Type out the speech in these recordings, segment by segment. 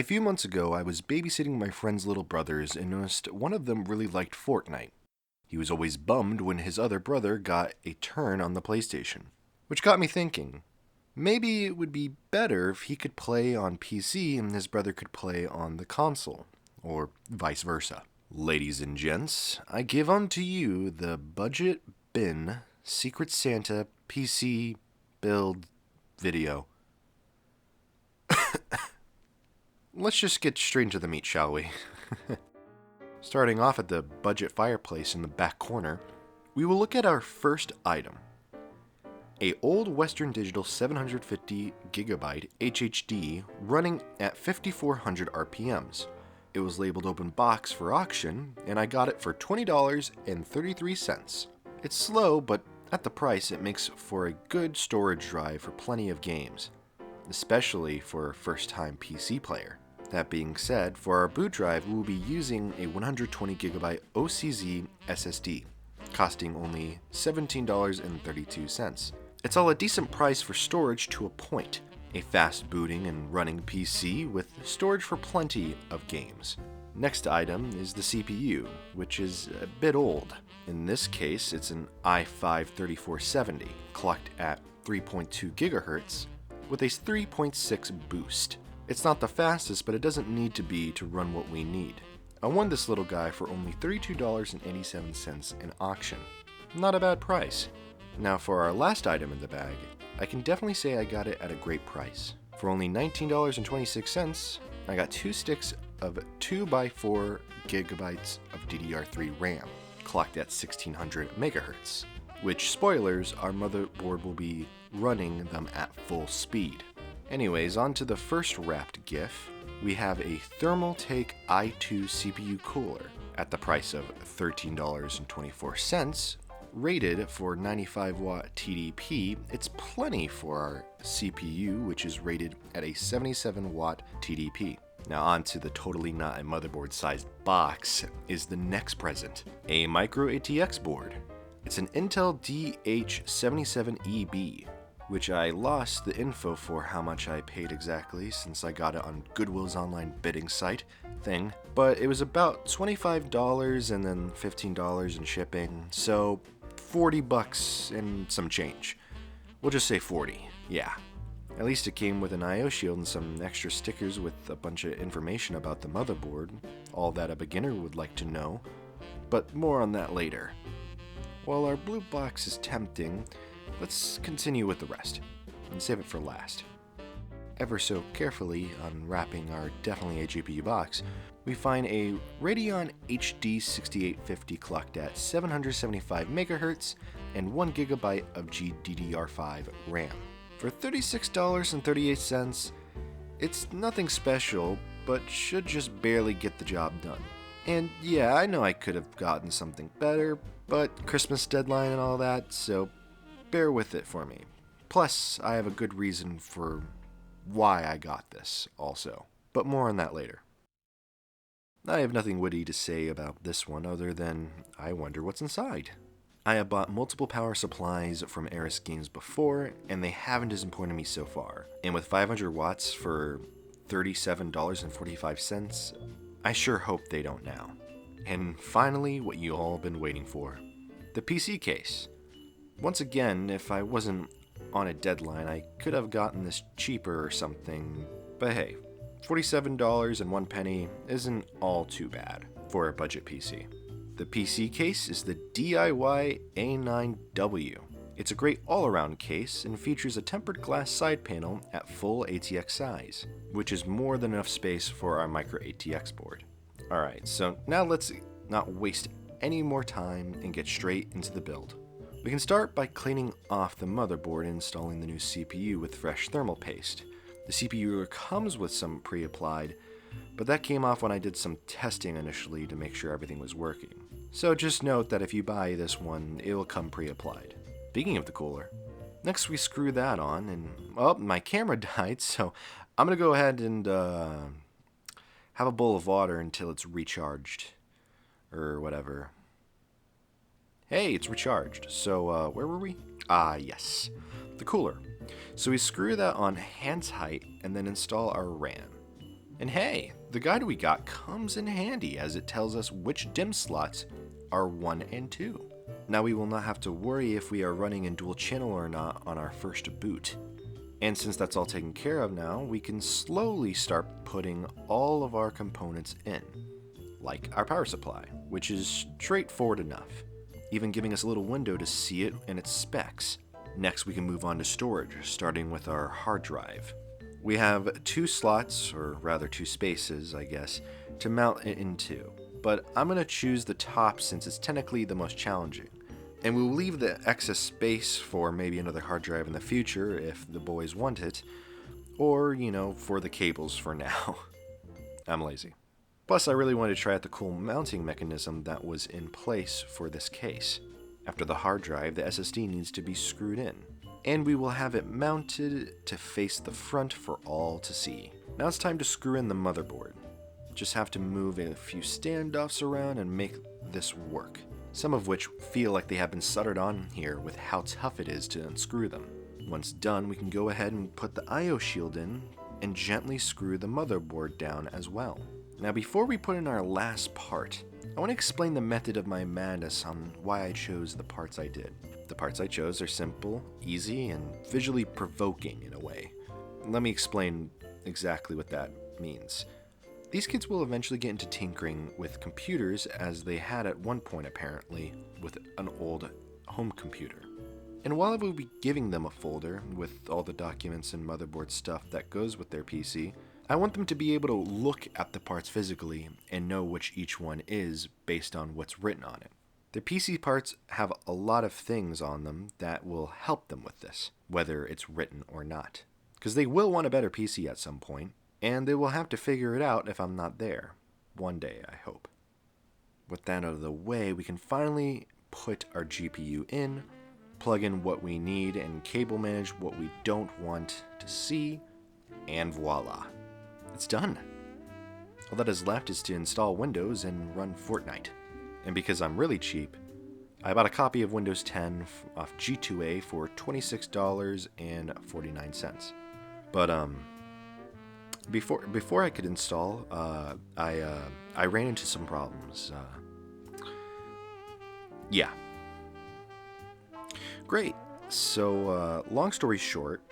A few months ago, I was babysitting my friend's little brothers and noticed one of them really liked Fortnite. He was always bummed when his other brother got a turn on the PlayStation, which got me thinking, maybe it would be better if he could play on PC and his brother could play on the console, or vice versa. Ladies and gents, I give unto you the Budget Bin Secret Santa PC build video. Let's just get straight into the meat, shall we? Starting off at the budget fireplace in the back corner, we will look at our first item. A old Western Digital 750 gigabyte HHD running at 5400 RPMs. It was labeled open box for auction, and I got it for $20.33. It's slow, but at the price it makes for a good storage drive for plenty of games, especially for a first-time PC player. That being said, for our boot drive, we will be using a 120GB OCZ SSD, costing only $17.32. It's all a decent price for storage to a point, a fast booting and running PC with storage for plenty of games. Next item is the CPU, which is a bit old. In this case, it's an i5-3470, clocked at 3.2 GHz with a 3.6 boost. It's not the fastest, but it doesn't need to be to run what we need. I won this little guy for only $32.87 in auction. Not a bad price. Now for our last item in the bag, I can definitely say I got it at a great price. For only $19.26, I got 2 sticks of 2x4 gigabytes of DDR3 RAM, clocked at 1600 megahertz, which, spoilers, our motherboard will be running them at full speed. Anyways, on to the first wrapped GIF. We have a Thermaltake i2 CPU cooler at the price of $13.24. Rated for 95 watt TDP, it's plenty for our CPU, which is rated at a 77 watt TDP. Now on to the totally not a motherboard sized box is the next present, a micro ATX board. It's an Intel DH77EB, which I lost the info for how much I paid exactly since I got it on Goodwill's online bidding site thing, but it was about $25 and then $15 in shipping, so $40 and some change. We'll just say 40, yeah. At least it came with an I/O shield and some extra stickers with a bunch of information about the motherboard, all that a beginner would like to know, but more on that later. While our blue box is tempting, let's continue with the rest, and save it for last. Ever so carefully unwrapping our definitely a GPU box, we find a Radeon HD 6850 clocked at 775 MHz and 1 GB of GDDR5 RAM. For $36.38, it's nothing special, but should just barely get the job done. And yeah, I know I could have gotten something better, but Christmas deadline and all that, so bear with it for me. Plus, I have a good reason for why I got this also, but more on that later. I have nothing witty to say about this one other than I wonder what's inside. I have bought multiple power supplies from Eris Games before, and they haven't disappointed me so far. And with 500 watts for $37.45, I sure hope they don't now. And finally, what you all have been waiting for, the PC case. Once again, if I wasn't on a deadline, I could have gotten this cheaper or something, but hey, $47.01 isn't all too bad for a budget PC. The PC case is the DIY A9W. It's a great all-around case and features a tempered glass side panel at full ATX size, which is more than enough space for our micro ATX board. Alright, so now let's not waste any more time and get straight into the build. We can start by cleaning off the motherboard and installing the new CPU with fresh thermal paste. The CPU comes with some pre-applied, but that came off when I did some testing initially to make sure everything was working. So just note that if you buy this one, it will come pre-applied. Speaking of the cooler, next we screw that on and, well, my camera died, so I'm going to go ahead and have a bowl of water until it's recharged, or whatever. Hey, it's recharged. So, where were we? Ah, yes. The cooler. So we screw that on hand height and then install our RAM. And hey, the guide we got comes in handy as it tells us which DIMM slots are 1 and 2. Now we will not have to worry if we are running in dual channel or not on our first boot. And since that's all taken care of now, we can slowly start putting all of our components in, like our power supply, which is straightforward enough, even giving us a little window to see it and its specs. Next we can move on to storage, starting with our hard drive. We have 2 slots, or rather 2 spaces, I guess, to mount it into, but I'm going to choose the top since it's technically the most challenging. And we'll leave the excess space for maybe another hard drive in the future if the boys want it, or, for the cables for now. I'm lazy. Plus, I really wanted to try out the cool mounting mechanism that was in place for this case. After the hard drive, the SSD needs to be screwed in, and we will have it mounted to face the front for all to see. Now it's time to screw in the motherboard. Just have to move a few standoffs around and make this work, some of which feel like they have been soldered on here with how tough it is to unscrew them. Once done, we can go ahead and put the I/O shield in and gently screw the motherboard down as well. Now before we put in our last part, I want to explain the method of my madness on why I chose the parts I did. The parts I chose are simple, easy, and visually provoking in a way. Let me explain exactly what that means. These kids will eventually get into tinkering with computers as they had at one point apparently with an old home computer. And while I will be giving them a folder with all the documents and motherboard stuff that goes with their PC, I want them to be able to look at the parts physically and know which each one is based on what's written on it. Their PC parts have a lot of things on them that will help them with this, whether it's written or not. Because they will want a better PC at some point, and they will have to figure it out if I'm not there. One day, I hope. With that out of the way, we can finally put our GPU in, plug in what we need, and cable manage what we don't want to see, and voila. It's done. All that is left is to install Windows and run Fortnite. And because I'm really cheap, I bought a copy of Windows 10 off G2A for $26.49. But before I could install, I ran into some problems. Yeah. Great. So long story short,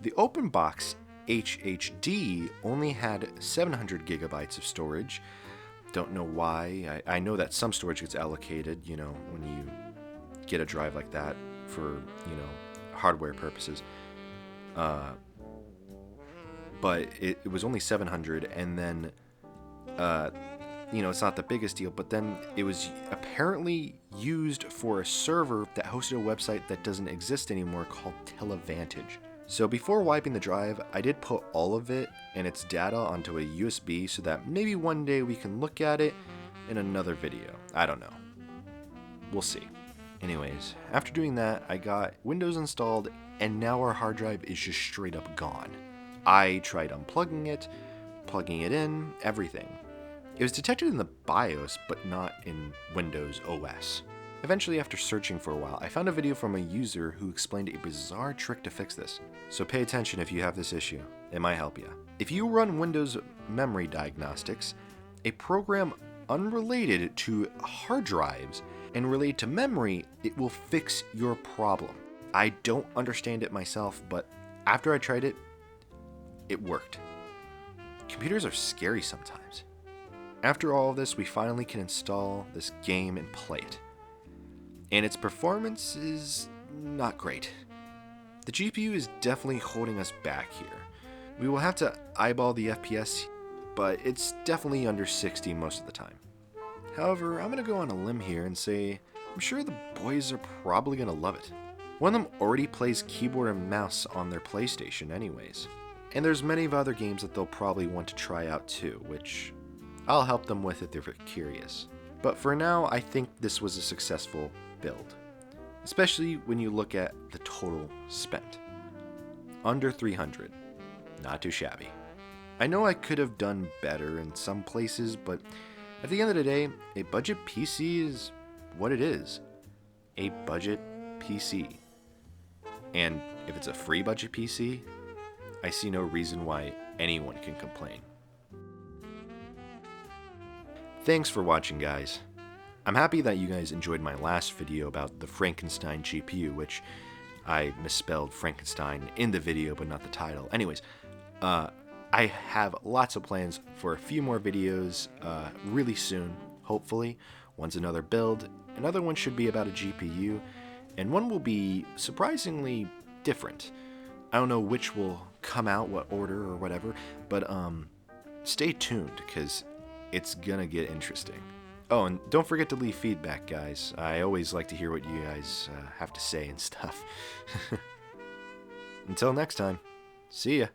the open box HHD only had 700 gigabytes of storage. Don't know why. I know that some storage gets allocated, when you get a drive like that for, hardware purposes. But it was only 700, and then, it's not the biggest deal, but then it was apparently used for a server that hosted a website that doesn't exist anymore called Televantage. So before wiping the drive, I did put all of it and its data onto a USB so that maybe one day we can look at it in another video. I don't know. We'll see. Anyways, after doing that, I got Windows installed, and now our hard drive is just straight up gone. I tried unplugging it, plugging it in, everything. It was detected in the BIOS, but not in Windows OS. Eventually, after searching for a while, I found a video from a user who explained a bizarre trick to fix this. So pay attention if you have this issue. It might help you. If you run Windows Memory Diagnostics, a program unrelated to hard drives and related to memory, it will fix your problem. I don't understand it myself, but after I tried it, it worked. Computers are scary sometimes. After all of this, we finally can install this game and play it. And its performance is not great. The GPU is definitely holding us back here. We will have to eyeball the FPS, but it's definitely under 60 most of the time. However, I'm going to go on a limb here and say I'm sure the boys are probably going to love it. One of them already plays keyboard and mouse on their PlayStation anyways. And there's many of other games that they'll probably want to try out too, which I'll help them with if they're curious. But for now, I think this was a successful build, especially when you look at the total spent. Under 300, not too shabby. I know I could have done better in some places, but at the end of the day, a budget PC is what it is. A budget PC. And if it's a free budget PC, I see no reason why anyone can complain. Thanks for watching, guys. I'm happy that you guys enjoyed my last video about the Frankenstein GPU, which I misspelled Frankenstein in the video but not the title. Anyways, I have lots of plans for a few more videos really soon, hopefully. One's another build, another one should be about a GPU, and one will be surprisingly different. I don't know which will come out, what order or whatever, but stay tuned because it's gonna get interesting. Oh, and don't forget to leave feedback, guys. I always like to hear what you guys have to say and stuff. Until next time, see ya.